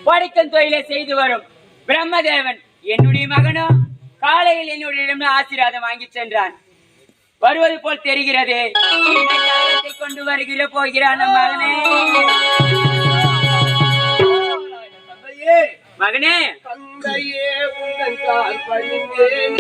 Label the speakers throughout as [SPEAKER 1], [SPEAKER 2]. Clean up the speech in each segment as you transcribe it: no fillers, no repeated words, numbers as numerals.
[SPEAKER 1] படைக்கும் தொழிலை செய்து வரும் பிரம்மதேவன் என்னுடைய மகனோ காலையில் என்னுடைய ஆசீர்வாதம் வாங்கி சென்றான். வருவது போல் தெரிகிறது. கொண்டு வருகிற போகிறான் மகனே. மகனே
[SPEAKER 2] தந்தையே உங்கள் கால் பணிந்தேன்.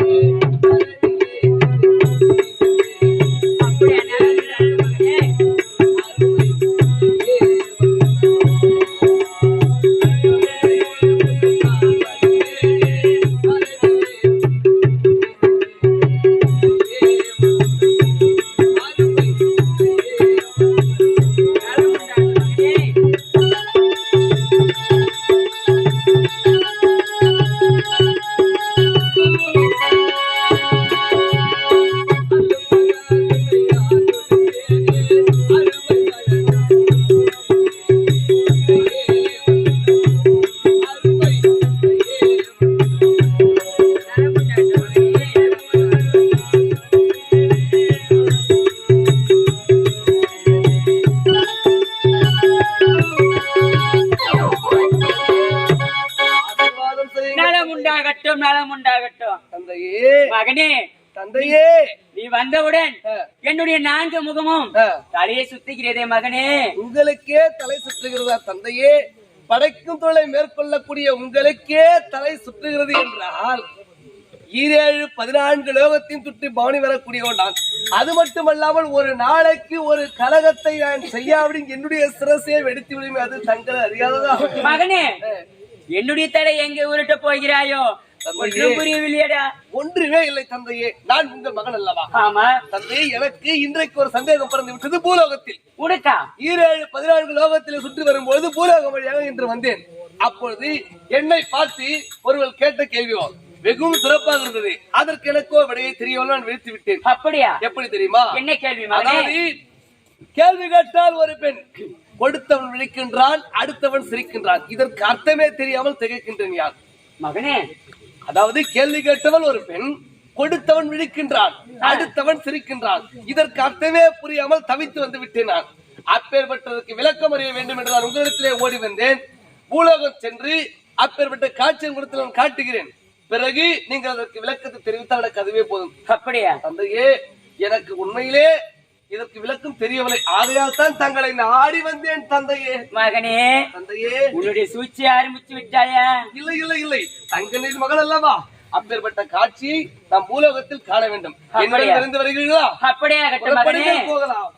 [SPEAKER 1] மகனே
[SPEAKER 2] தந்தையே
[SPEAKER 1] நீ வந்தவுடன் என்னுடைய 4 முகமும் தலையை சுத்துகிறதே மகனே.
[SPEAKER 2] உங்களுக்கே தலை சுற்றுகிறதா தந்தையே? படைக்கும் தொழிலை மேற்கொள்ளக்கூடிய உங்களுக்கே தலை சுற்றுகிறது என்றால் 7 14 லோகத்தையும் சுற்றி பவனி வரக்கூடியவன் நான். அது மட்டுமல்லாமல் ஒரு நாளைக்கு ஒரு கலகத்தை நான் செய்யாவிட என்னுடைய சிரசையை வெடித்து விடுமே. அது தங்களை அறியாததா
[SPEAKER 1] மகனே? என்னுடைய தலை எங்கே உருட்ட போகிறாயோ?
[SPEAKER 2] ஒன்றுமே இல்லை தந்தையே. நான் உங்கள் மகன் அல்லவா?
[SPEAKER 1] ஆமா
[SPEAKER 2] தந்தையே. எனக்கு இன்றைக்கு ஒரு சந்தேகம் பிறந்து விட்டது. பூலோகத்தில்
[SPEAKER 1] உனக்கா
[SPEAKER 2] 7 14 லோகத்தில் சுற்றி வரும்போது பூலோகம் வழியாக இன்று வந்தேன். அப்பொழுது என்னை பார்த்து ஒருவர் கேட்ட கேள்வியோ வெகும் சிறப்பாக இருந்தது. அதற்கு எனக்கோ விடையை தெரியவில்லை. நான் விழித்து விட்டேன்.
[SPEAKER 1] அப்படியா?
[SPEAKER 2] எப்படி தெரியுமா?
[SPEAKER 1] என்ன கேள்வி?
[SPEAKER 2] அதாவது கேள்வி கேட்டால் ஒரு பெண் கொடுத்தவன் விழிக்கின்றான், அடுத்தவன் சிரிக்கின்றான். இதற்கு அர்த்தமே தெரியாமல் திகைக்கின்றேன். யார்
[SPEAKER 1] மகனே?
[SPEAKER 2] அதாவது கேள்வி கேட்டவன் ஒரு பெண், கொடுத்தவன் விழிக்கின்றான், அடுத்தவன் சிரிக்கின்றான். இதற்கு அர்த்தமே புரியாமல் தவித்து வந்து விட்டேன். நான் அப்பேற்பட்டதற்கு விளக்கம் அறிய வேண்டும் என்று நான் உங்களிடத்திலே ஓடி வந்தேன். பூலோகம் சென்று அப்பேற்பட்ட காட்சியை கொடுத்து நான் காட்டுகிறேன். பிறகு நீங்கள் அதற்கு விளக்கத்தை தெரிவித்தால் எனக்கு அதுவே போதும்.
[SPEAKER 1] அப்படியா?
[SPEAKER 2] தந்தையே, எனக்கு உண்மையிலே இதற்கு விளக்கம் தெரியவில்லை. ஆகையால் தான் தங்களை நாடி வந்தேன் தந்தையே.
[SPEAKER 1] மகனே
[SPEAKER 2] தந்தையே,
[SPEAKER 1] உன்னுடைய சூழ்ச்சி ஆரம்பிச்சு விட்டாயா?
[SPEAKER 2] இல்லை இல்லை இல்லை, தங்கனின் மகள் அல்லவா? அப்பேற்பட்ட காட்சியை நாம் பூலோகத்தில் காண வேண்டும். இருந்து வருகிறீர்களா?
[SPEAKER 1] அப்படியே மகனே
[SPEAKER 2] போகலாம்.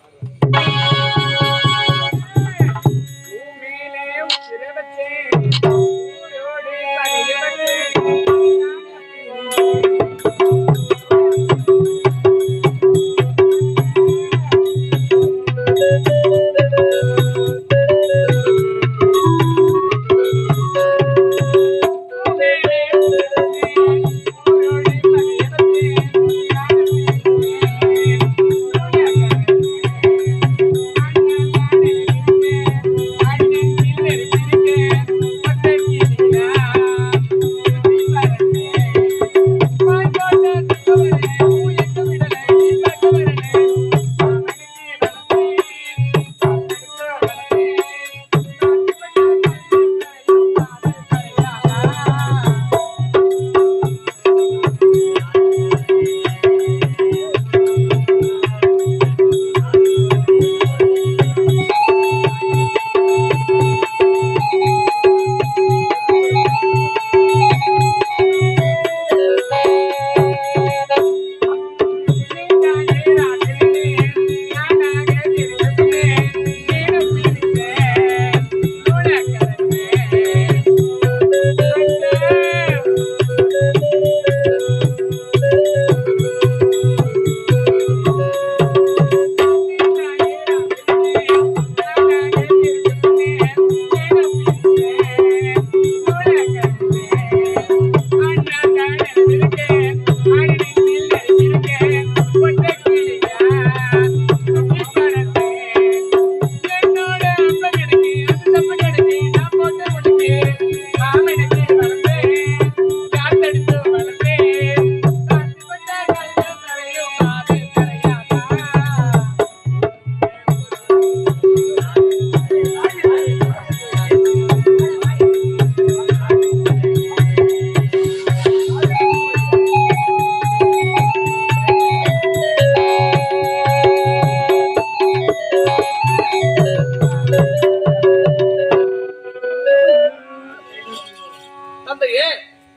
[SPEAKER 2] தந்தையே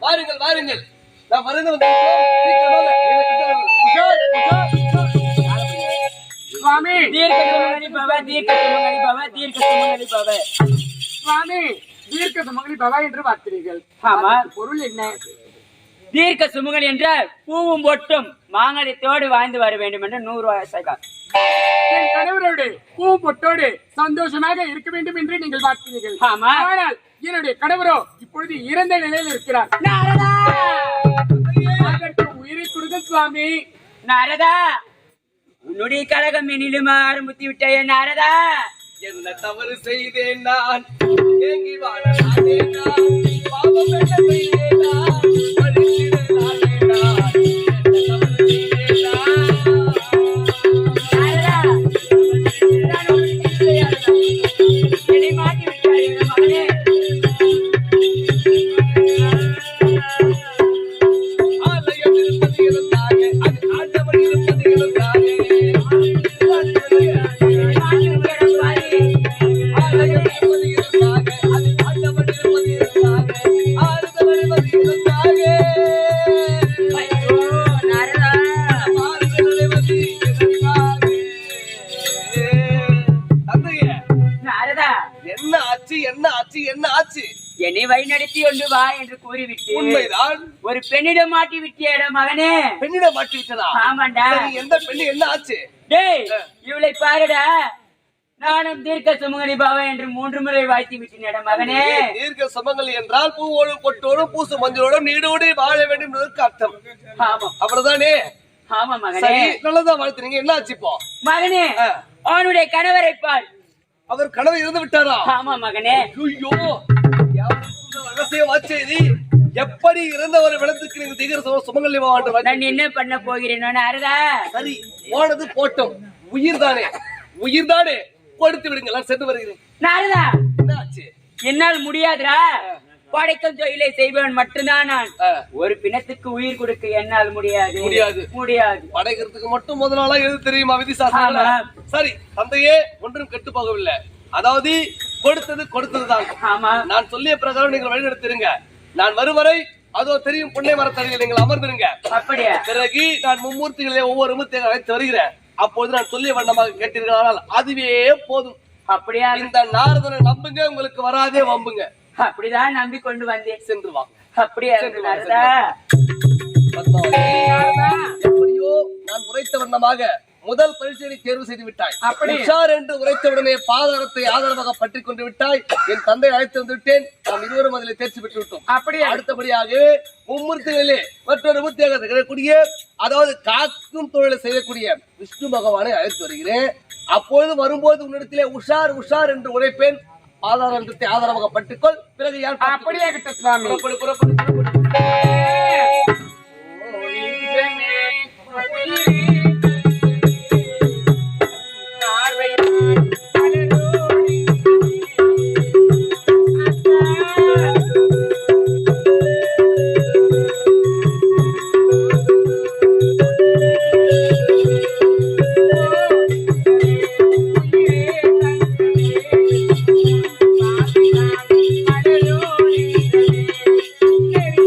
[SPEAKER 2] வாருங்கள் வாருங்கள் நான் மருந்து வந்திருக்கோம். சீக்கிரமாக உஷார், உஷார், உஷார்.
[SPEAKER 3] சுவாமி
[SPEAKER 1] தீர்க்க சுமங்கலி பவ, தீர்க்க சுமங்கலி பவ, தீர்க்க சுமங்கலி பவ.
[SPEAKER 3] சுவாமி தீர்க்க சுமங்கலி பவா என்று பார்த்தீர்கள்.
[SPEAKER 1] ஆமா.
[SPEAKER 3] பொருள் என்ன?
[SPEAKER 1] தீர்க்க சுமங்கலி என்றால் பூவும் பொட்டும் மாங்கல்யத்தோடு வாழ்ந்து வர வேண்டும் என்று 100 ரூபாய்.
[SPEAKER 3] என் கணவரோடு பூ பொட்டோடு சந்தோஷமாக இருக்க வேண்டும் என்று நீங்கள் பார்த்தீர்கள்.
[SPEAKER 1] ஆமா.
[SPEAKER 3] ஆனால் என்னுடைய கணவரோ இப்பொழுது இறந்த நிலையில் இருக்கிறார்.
[SPEAKER 1] நாரதா,
[SPEAKER 3] அதற்கு உயிரை கொடுங்க சுவாமி.
[SPEAKER 1] நாரதா, உன்னுடைய கழகம் என்னிலும் ஆரம்பித்து விட்டாயே நாரதா.
[SPEAKER 2] என்ன தவறு செய்தேன் நான், ஏங்கி வாழலானே நான், பாவம் என்ன செய்தேன் நான், பழித்திடலானே நான், என்ன தவறு செய்தேன் நான்.
[SPEAKER 1] நாரதா, நான் உனக்கு இல்லையாரதா. என்னை மாட்டி விட்டாயே என் மகனே.
[SPEAKER 2] ஆலயம் இருப்பது இருந்தாக, அது ஆண்டவன் இருப்பது இருந்தாக.
[SPEAKER 1] மாட்டி விட்டாயே பாரு.
[SPEAKER 2] ஆலயம் இருப்பது இருந்தாக, அது ஆண்டவன் இருப்பது இருந்தாக. ஆறுதல் அடைவது இருந்தாக.
[SPEAKER 1] ஐயோ, நாரதா.
[SPEAKER 2] ஆறுதல் அடைவது இருந்தாக. தந்தையே,
[SPEAKER 1] நாரதா,
[SPEAKER 2] என்ன ஆச்சு என்ன ஆச்சு என்ன ஆச்சு?
[SPEAKER 1] என்னை வழிநடத்தி கொண்டு வா என்று கூறிவிட்டு
[SPEAKER 2] உண்மைதான்.
[SPEAKER 1] ஒரு பெண்ணிடம் மாட்டி விட்டியேடா மகனே.
[SPEAKER 2] பெண்ணிடம் மாட்டி விட்டதா?
[SPEAKER 1] ஆமாண்டா.
[SPEAKER 2] சரி, எந்த பெண்ணு என்ன ஆச்சு?
[SPEAKER 1] டேய், இவளை பாருடா. நானும் தீர்க்க சுமங்கலி பாவா என்று 3 முறை வாழ்த்தி விட்டினேடா மகனே.
[SPEAKER 2] தீர்க்க சுமங்கலி என்றால் பூவோடு பொட்டோடும் பூசு மஞ்சளோடும் நீடோடு வாழ வேண்டும் என்பதற்கு அர்த்தம்.
[SPEAKER 1] ஆமா
[SPEAKER 2] அவ்வளவுதானே?
[SPEAKER 1] ஆமா மகனே.
[SPEAKER 2] சரி, நல்லதா வாழ்த்துறீங்க. என்ன ஆச்சு இப்போ?
[SPEAKER 1] மகனே, அவனுடைய கணவரை பார்.
[SPEAKER 2] அவர் கனவு இருந்து விட்டாரா?
[SPEAKER 1] ஆமா மகனே.
[SPEAKER 2] ஐயோ, ரகசியம் ஆச்சேரி. எப்படி இருந்த ஒரு விளத்துக்கு நீங்க தீர்க்க சுமங்கலி பாவா?
[SPEAKER 1] நான் என்ன பண்ண போகிறேனோ நாரதா.
[SPEAKER 2] சரி, போனது போட்டோம். உயிர் தானே, உயிர் தானே, கொடுத்து விடுங்க. நான் சென்று வருகிறேன்.
[SPEAKER 1] நாரதா,
[SPEAKER 2] என்ன ஆச்சு?
[SPEAKER 1] என்னால் முடியாதுடா. படைக்கும் தொழிலை செய்பவன் மட்டும்தான் நான். ஒரு பிணத்துக்கு உயிர் கொடுக்க என்னால் முடியாது.
[SPEAKER 2] முடியாது.
[SPEAKER 1] முடியாது.
[SPEAKER 2] படைக்கிறதுக்கு மட்டும் முதல் நாளா எது தெரியுமா விதிசாஸ்திரம்?
[SPEAKER 1] ஆமா.
[SPEAKER 2] சரி தந்தையே, ஒன்றும் கெட்டு போகவில்லை. அதாவது கொடுத்தது கொடுத்ததுதான்.
[SPEAKER 1] ஆமா.
[SPEAKER 2] நான் சொல்லிய பிரகாரம் நீங்கள் வழிநடத்திருங்க. நான் வரும் வரை அதோ தெரியும் புன்னை மரத்தடியில் நீங்கள் அமர்ந்திருங்க.
[SPEAKER 1] அப்படியா?
[SPEAKER 2] பிறகு நான் மும்மூர்த்திகளை ஒவ்வொரு மூர்த்தியை அழைத்து வருகிறேன். அப்போது நான் சொல்லிய வண்ணமாக கேட்டீர்களானால் அதுவே போதும்.
[SPEAKER 1] அப்படியா?
[SPEAKER 2] இந்த நாரதனை நம்புங்க, உங்களுக்கு வராதே வம்புங்க.
[SPEAKER 1] அப்படிதான் நம்பி கொண்டு வந்தேன்.
[SPEAKER 2] சென்று வாங்க.
[SPEAKER 1] அப்படியா நாரதா?
[SPEAKER 2] பத்மாவதி, எப்படியோ நான் உரைத்த வண்ணமாக முதல் பரீட்சையை தேர்வு செய்து விட்டாய்.
[SPEAKER 3] அப்படி
[SPEAKER 2] உஷார் என்று உரைத்தவுடனே பாதாரத்தை ஆதரவாக பற்றி கொண்டு விட்டாய். என் தந்தை அழைத்து வந்து விட்டேன். நாம் இருவரும் அதில் தேர்ச்சி பெற்று விட்டோம்.
[SPEAKER 3] அப்படியே
[SPEAKER 2] அடுத்தபடியாக மும்மூர்த்திகளிலே மற்றொரு மூர்த்தியாக திகழக்கூடிய, அதாவது காக்கும் தொழிலை செய்யக்கூடிய விஷ்ணு பகவானை அழைத்து வருகிறேன். அப்பொழுது வரும்போது உன்னிடத்திலே உஷார் உஷார் என்று உரைப்பேன். ஆதாரத்தை ஆதரவாக பற்றிக்கொள். பிறகு யார்
[SPEAKER 3] அப்படியே கிட்ட சுவாமி.
[SPEAKER 2] புறப்படு, புறப்படு, புறப்படு.
[SPEAKER 3] Thank you.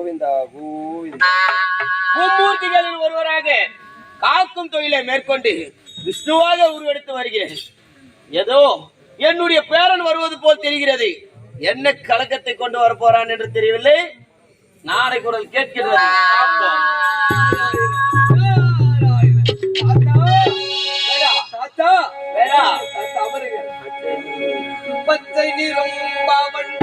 [SPEAKER 2] கோவிந்தா கோவிந்தா.
[SPEAKER 1] மும்மூர்த்திகளில் ஒருவராக காக்கும் தொழிலை மேற்கொண்டு விஷ்ணுவாக உருவெடுத்து வருகிறேன். ஏதோ என்னுடைய பேரன் வருவது போல் தெரிகிறது. என்ன கலக்கத்தை கொண்டு வர போறான் என்று தெரியவில்லை. நாளை குரல் கேட்கிறது.
[SPEAKER 2] பச்சை நிறம் பாவன்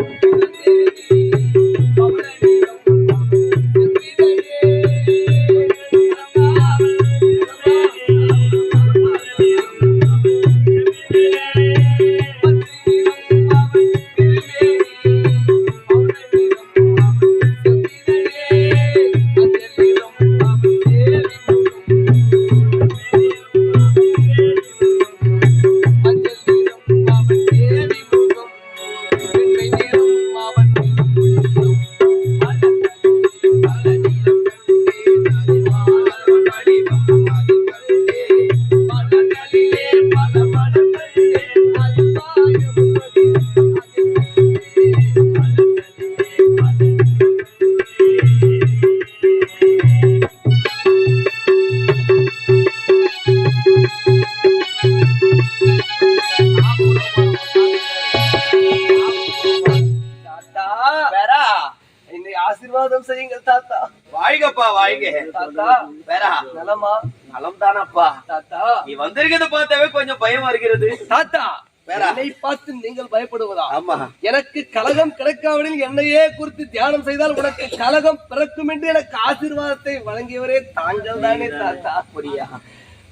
[SPEAKER 2] ஆசீர்வாதம் செய்யுங்கள் தாத்தா.
[SPEAKER 1] வாழ்கப்பா வாழ்க.
[SPEAKER 2] தாத்தா
[SPEAKER 1] வேறா
[SPEAKER 2] நலமா?
[SPEAKER 1] நலம் தானப்பா.
[SPEAKER 2] தாத்தா
[SPEAKER 1] நீ வந்திருக்கிறது பார்த்தாவே கொஞ்சம் பயம் வருகிறது.
[SPEAKER 2] தாத்தா
[SPEAKER 1] வேற
[SPEAKER 2] என்னை பார்த்து நீங்கள் பயப்படுவதா?
[SPEAKER 1] ஆமா.
[SPEAKER 2] எனக்கு கலகம் கிடைக்காவிடில் என்னையே குறித்து தியானம் செய்தால் உனக்கு கலகம் பிறக்கும் என்று எனக்கு ஆசீர்வாதத்தை வழங்கியவரே தாங்கள் தானே தாத்தா.
[SPEAKER 1] புரியா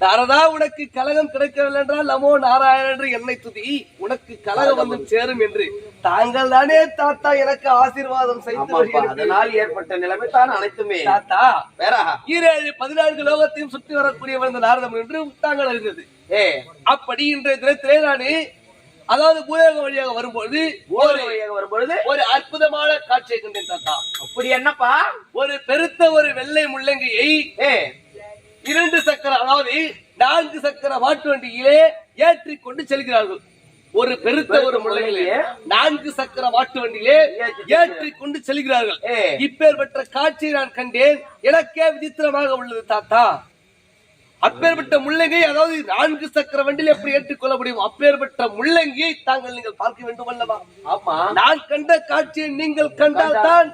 [SPEAKER 2] நாரதா, உனக்கு கலகம் கிடைக்கவில்லை என்றால் நமோ நாராயணன் என்று என்னை துதி, உனக்கு கலகம் வந்து சேரும் என்று தாங்கள் தானே தாத்தா எனக்கு ஆசீர்வாதம் செய்து.
[SPEAKER 1] அதனால் ஏற்பட்ட நிலைமை தான் அனைத்துமே.
[SPEAKER 2] தாத்தா
[SPEAKER 1] வேற
[SPEAKER 2] 14 லோகத்தையும் சுற்றி வரக்கூடியவர் இந்த நாரதம் என்று தாங்கள் அறிந்தது. அப்படி இன்றைய தினத்திலே நானே அதாவது பூலோகம் வழியாக வரும்பொழுது ஒரு அற்புதமான காட்சியை கண்டேன் தாத்தா.
[SPEAKER 1] அப்படி என்னப்பா?
[SPEAKER 2] ஒரு பெருத்த ஒரு வெள்ளை முள்ளங்கியை 2 சக்கர அதாவது 4 சக்கர மாட்டு வண்டியிலே ஏற்றி கொண்டு செல்கிறார்கள். ஒரு பெருத்த ஒரு முள்ளங்கிலே 4 சக்கர மாட்டு வண்டியிலே ஏற்றி கொண்டு செல்கிறார்கள். இப்பேற்பட்ட காட்சியை நான் கண்டேன். எனக்கே விசித்திரமாக உள்ளது தாத்தா. அப்பேற்பட்ட முள்ளங்கை அதாவது 4 சக்கர வண்டியில் எப்படி ஏற்றுக்கொள்ள முடியும்? அப்பேற்பட்ட முள்ளங்கியை தாங்கள் நீங்கள் பார்க்க வேண்டும் அல்லவா?
[SPEAKER 1] ஆமா.
[SPEAKER 2] நான் கண்ட காட்சியை நீங்கள் கண்டால் தான்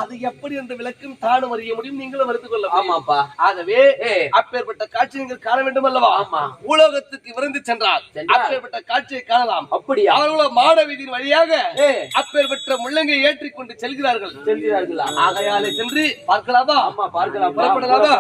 [SPEAKER 2] அது எப்படி என்று விளக்கும் தானும் அறிய முடியும், நீங்களும் அறிந்து கொள்ள.
[SPEAKER 1] ஆமாப்பா.
[SPEAKER 2] ஆகவே அப்பேற்பட்ட காட்சி நீங்கள் காண வேண்டும் அல்லவா?
[SPEAKER 1] ஆமா.
[SPEAKER 2] உலகத்துக்கு விரைந்து சென்றால் அப்பேற்பட்ட காட்சியை காணலாம்.
[SPEAKER 1] அப்படியா?
[SPEAKER 2] அவர்களோட மாட வீதியின் வழியாக அப்பேற்பட்ட முள்ளங்கை ஏற்றிக்கொண்டு செல்கிறார்களா? ஆகையாலே சென்று பார்க்கலாமா?
[SPEAKER 1] ஆமா, பார்க்கலாம்.
[SPEAKER 2] புறப்படலாமா?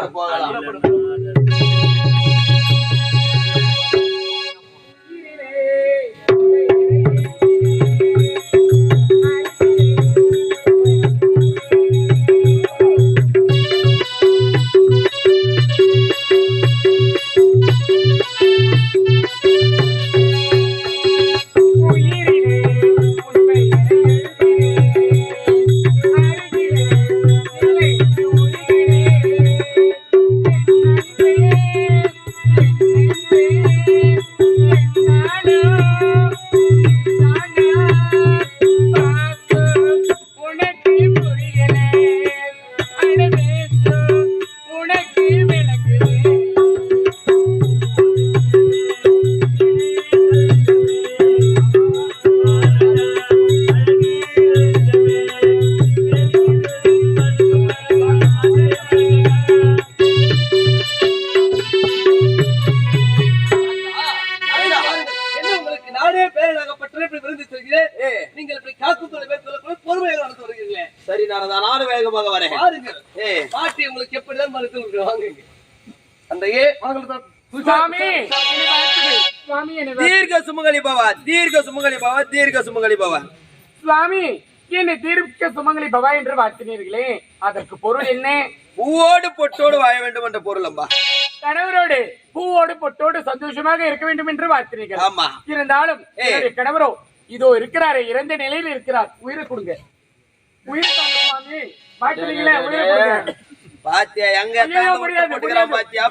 [SPEAKER 1] சரி, நான் வேகமாக வரேன்.
[SPEAKER 2] பாட்டி உங்களுக்கு எப்படிதான் மறுத்து வாங்குங்க. அந்த
[SPEAKER 1] தீர்க்க சுமங்கலி பவா, தீர்க்க சுமங்கலி பவா, தீர்க்க சுமங்கலி பவா.
[SPEAKER 3] சுவாமி, என்னை தீர்க்க சுமங்கலி பவா என்று வாழ்த்தினீர்களே, அதற்கு பொருள் என்ன?
[SPEAKER 1] பூவோடு பொட்டோடு வாழ வேண்டும் என்ற பொருள் அம்பா.
[SPEAKER 3] கணவரோடு பூவோடு பொட்டோடு சந்தோஷமாக இருக்க வேண்டும் என்று வாழ்த்தினீர்கள்.
[SPEAKER 1] ஆமா.
[SPEAKER 3] இருந்தாலும் கணவரோ இதோ இருக்கிறாரே, இறந்த நிலையில் இருக்கிறார். உயிரை கொடுங்க, உயிர் தாங்க சுவாமி. வாழ்த்தினீங்களே, உயிரை கொடுங்க.
[SPEAKER 1] பாத்தியா எங்க பாத்தியா?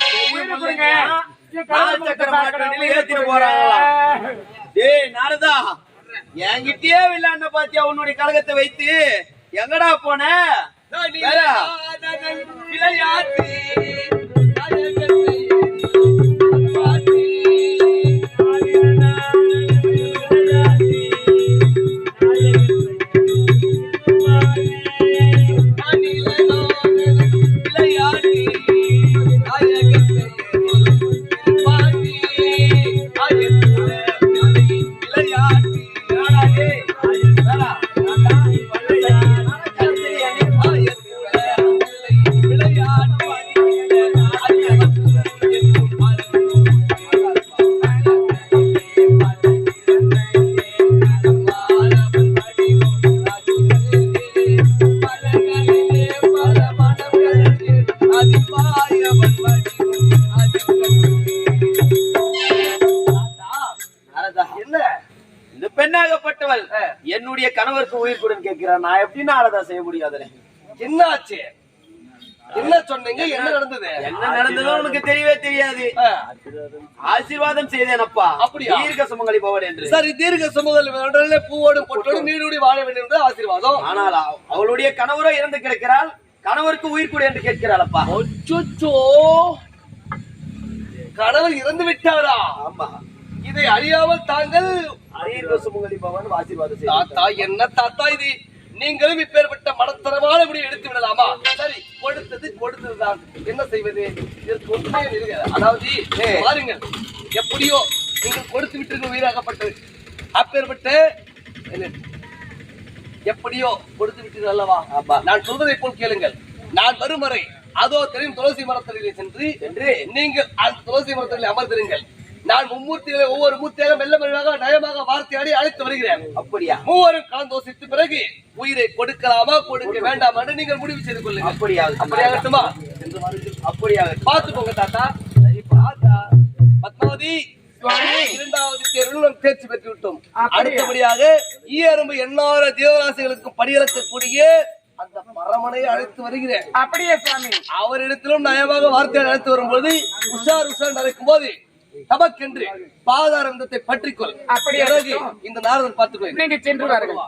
[SPEAKER 1] டேய் நாரதா, என்கிட்டயே வில்லாண்ட பாத்தியா? உன்னுடைய கழகத்தை வைத்து எங்கடா போன?
[SPEAKER 2] விளையாட்டு
[SPEAKER 4] பெண்ணாகப்பட்டவள் என்னுடைய கணவருக்கு உயிர் கூட கேட்கிறார். நான் எப்படி நாரதா செய்ய முடியாது?
[SPEAKER 2] என்ன ஆச்சு? என்ன சொன்னீங்க? என்ன நடந்தது?
[SPEAKER 4] என்ன நடந்ததோ உனக்கு தெரியவே தெரியாது. ஆசீர்வாதம் செய்தேனப்பா.
[SPEAKER 2] அப்படியா?
[SPEAKER 4] தீர்க்க சுமங்கலி பவன் என்று.
[SPEAKER 2] சரி, தீர்க்க சுமங்கலி பூவோடு பொட்டோடு நீடூடி வாழ வேண்டும் என்று ஆசீர்வாதம்.
[SPEAKER 4] ஆனால் அவளுடைய கணவரோ இறந்து கிடக்கிறாள். கணவருக்கு உயிர் கூட என்று கேட்கிறாள். அப்பா,
[SPEAKER 2] கணவர் இறந்து விட்டாரா?
[SPEAKER 4] ஆமா.
[SPEAKER 2] இதை அறியாமல் தாங்கள்
[SPEAKER 4] தீர்க்க சுமங்கலி பவன் ஆசீர்வாதம்
[SPEAKER 2] தாத்தா, என்ன தாத்தா இது? நீங்களும் இப்பேற்பட்ட மனத்தரமான முடிவு எடுத்து விடலாமா? சரி, கொடுத்ததுதான். என்ன செய்வது? இதற்கு ஒன்றுமே இருக்கிறது. அதாவது பாருங்கள், எப்படியோ நீங்கள் கொடுத்து விட்டு உயிராகப்பட்டது. அப்பேற்பட்ட எப்படியோ கொடுத்து விட்டீர்கள் அல்லவா? நான் சொல்வதை போல் கேளுங்கள். நான் வரும் வரை அதோ தெரியும் துளசி மரத்தடியிலே சென்று நீங்கள் அந்த துளசி மரத்தடியில் அமர்ந்திருங்கள். நான் மும்மூர்த்திகளை ஒவ்வொரு மூர்த்தியாக மெல்ல மெல்லமாக நயமாக வார்த்தையாடி அழைத்து வருகிறேன்.
[SPEAKER 4] அப்படியா?
[SPEAKER 2] மூவரும் கலந்தோசித்த பிறகு உயிரை கொடுக்கலாமா கொடுக்க வேண்டாம் என்று நீங்கள் முடிவு செய்து கொள்ளுங்கள். அப்படியாகட்டுமா?
[SPEAKER 4] அப்படியாக
[SPEAKER 2] பார்த்துக்கோங்க தாத்தா. சரி தாத்தா. பத்மாவதி, இரண்டாவது தேர்வில் தேர்ச்சி பெற்று விட்டோம். அடுத்தபடியாக ஈயரும்பு எண்ணாயிர தேவராசிகளுக்கும் படியிறக்கக்கூடிய அந்த பரமனை அழைத்து வருகிறேன்.
[SPEAKER 3] அப்படியே சுவாமி.
[SPEAKER 2] அவரிடத்திலும் நயமாக வார்த்தையை அழைத்து வரும்போது உஷார் நடக்கும் போது தமக்கென்று பாதாரந்தத்தை பற்றிக்கொள்.
[SPEAKER 3] அப்படியே
[SPEAKER 2] இந்த நாரதன் பார்த்துக்கொள்.
[SPEAKER 3] நீங்க சென்று வாருங்கள்.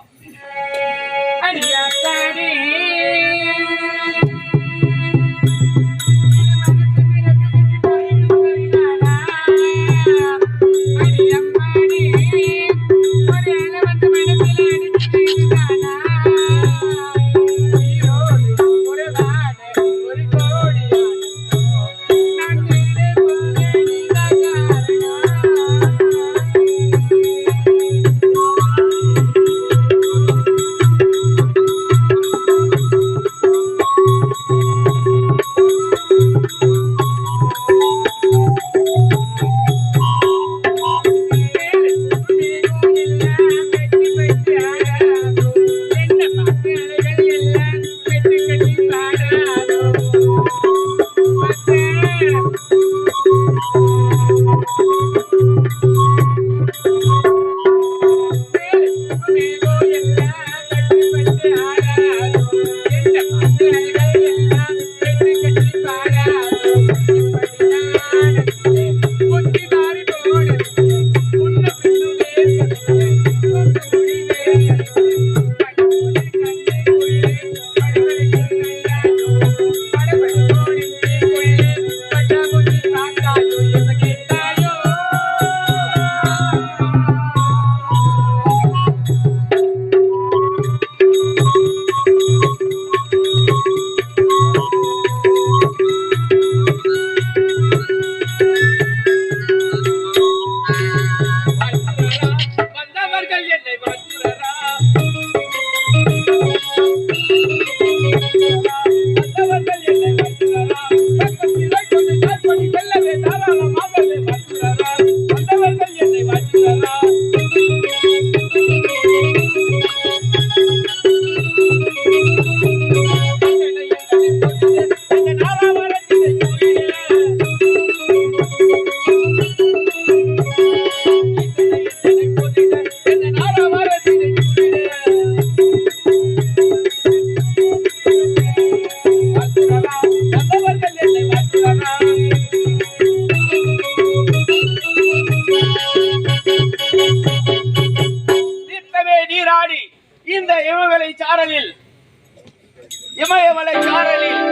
[SPEAKER 4] இமயமலை சாரலில்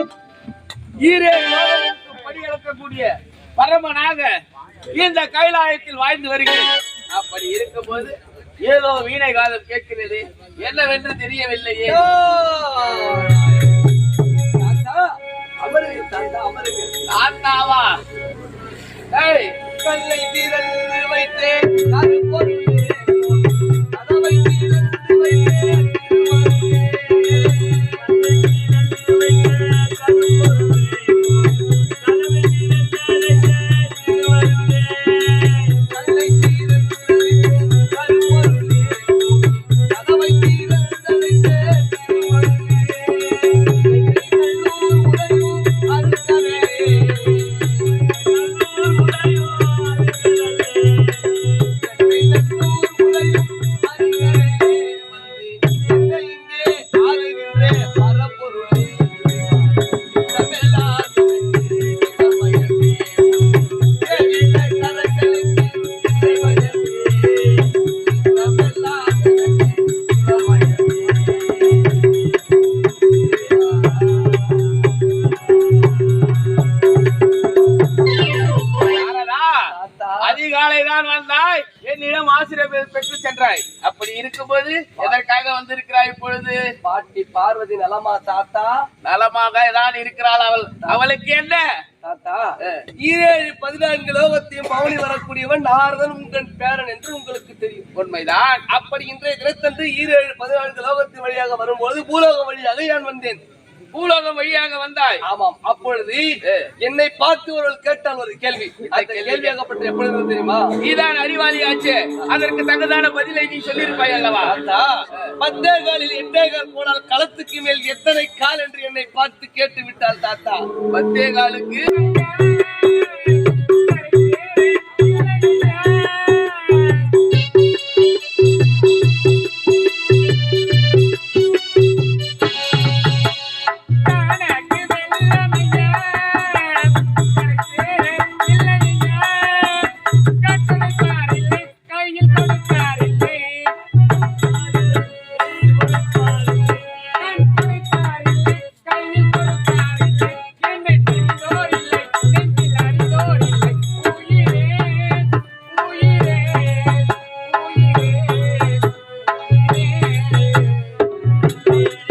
[SPEAKER 4] படியளக்கக்கூடிய பரமனாக இந்த கைலாயத்தில் வாழ்ந்து வருகிறேன். அப்படி இருக்கும்போது ஏதோ வீணை காலம் கேட்கிறது, என்னவென்று தெரியவில்லையே. தாத்தாவா?
[SPEAKER 2] கல்லை திறந்து வைத்தேன் கருப்பொருளே, கதவை திறந்து வைத்தேன் கல்லை திறந்து வைத்தேன் கருப்பொருளே, கதவை திறந்து வைத்தேன்
[SPEAKER 4] அதிகாலை தான் வந்தாய், என்னிடம் ஆசிரியர் பெற்று சென்றாய். அப்படி இருக்கும்போது எதற்காக வந்திருக்கிறாய் இப்பொழுது?
[SPEAKER 2] பாட்டி பார்வதி நலமா தாத்தா?
[SPEAKER 4] நலமாக தான் இருக்கிறாள். அவளுக்கு என்ன
[SPEAKER 2] தாத்தா? 14 லோகத்தையும் பவனி வரக்கூடியவன் நாரதன் உங்கள் பேரன் என்று உங்களுக்கு தெரியும்.
[SPEAKER 4] உண்மைதான்.
[SPEAKER 2] அப்படி இன்றைய தினத்தன்று 14 லோகத்தின் வழியாக வரும்போது பூலோக வழியாக நான் வந்தேன்.
[SPEAKER 4] பூலோகம் வழியாக வந்தாய்.
[SPEAKER 2] ஆமாம். அப்பொழுது என்னை பார்த்து ஒரு கேட்டால் ஒரு கேள்வி. அந்த கேள்வியாகப்பட்ட எப்பொழுது தெரியுமா?
[SPEAKER 4] நீதான் அறிவாளியாச்சு, அதற்கு தகுதான பதிலை நீ சொல்லியிருப்பாய் அல்லவா?
[SPEAKER 2] தாத்தா, 10 காலில் 8 கால் போனால் களத்துக்கு மேல் எத்தனை கால் என்று என்னை பார்த்து கேட்டு விட்டாள் தாத்தா.
[SPEAKER 4] 10 காலுக்கு